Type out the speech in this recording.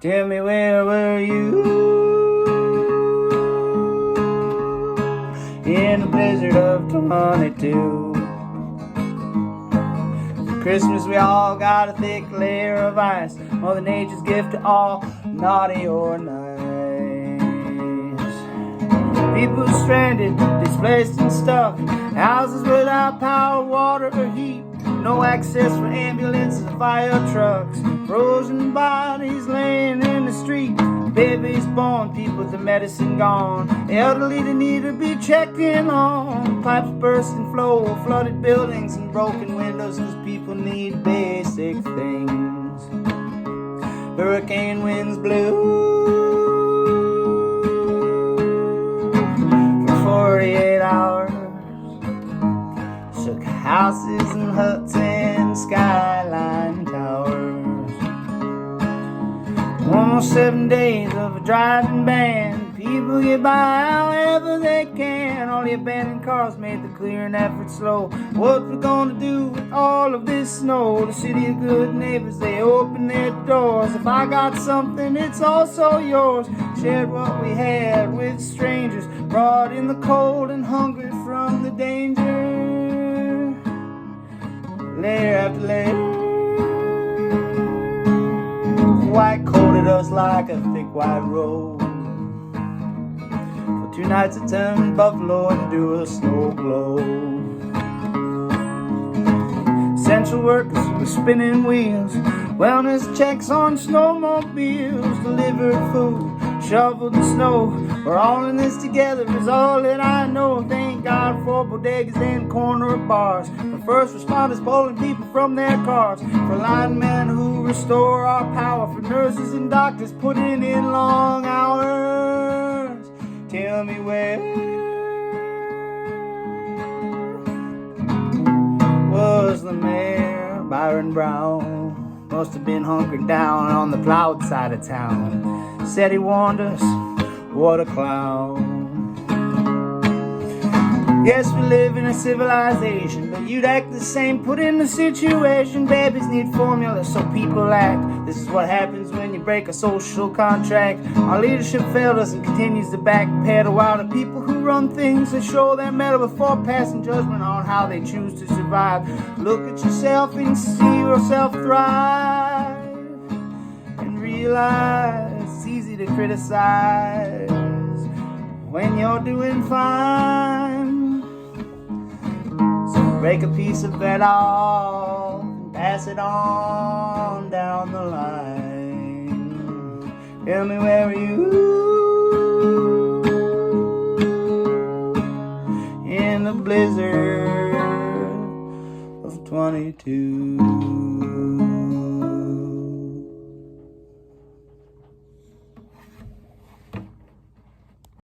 Tell me, where were you in the blizzard of 22? For Christmas we all got a thick layer of ice, Mother Nature's gift to all, naughty or nice. People stranded, displaced and stuck, houses without power, water or heat, no access for ambulances or fire trucks, frozen bodies laying in the street, babies born, people with the medicine gone, the elderly that need to be checked in on, pipes burst and flow, flooded buildings and broken windows, cause people need basic things. Hurricane winds blew for 48 hours, shook houses and huts and skyline towers. Almost 7 days of a driving ban, people get by however they can. All the abandoned cars made the clearing effort slow. What we're gonna do with all of this snow? The city of good neighbors, they open their doors. If I got something, it's also yours. Shared what we had with strangers, brought in the cold and hungry from the danger. Layer after layer, white coated us like a thick white robe. For 2 nights it turned buffalo into a snow globe. Essential workers with spinning wheels, wellness checks on snowmobiles, delivered food, shoveled the snow. We're all in this together is all that I know. Thank God for bodegas and corner bars, for first responders pulling people from their cars, for linemen who restore our power, for nurses and doctors putting in long hours. Tell me, where was the mayor, Byron Brown? Must have been hunkered down on the plowed side of town. Said he warned us, what a clown. Yes, we live in a civilization, but you'd act the same, put in the situation. Babies need formula, so people act. This is what happens when you break a social contract. Our leadership failed us and continues to backpedal, while the people who run things, they show their mettle before passing judgment on how they choose to survive. Look at yourself and see yourself thrive, and realize it's easy to criticize when you're doing fine. So break a piece of that off and pass it on down the line. Tell me, where are you in the blizzard of 22?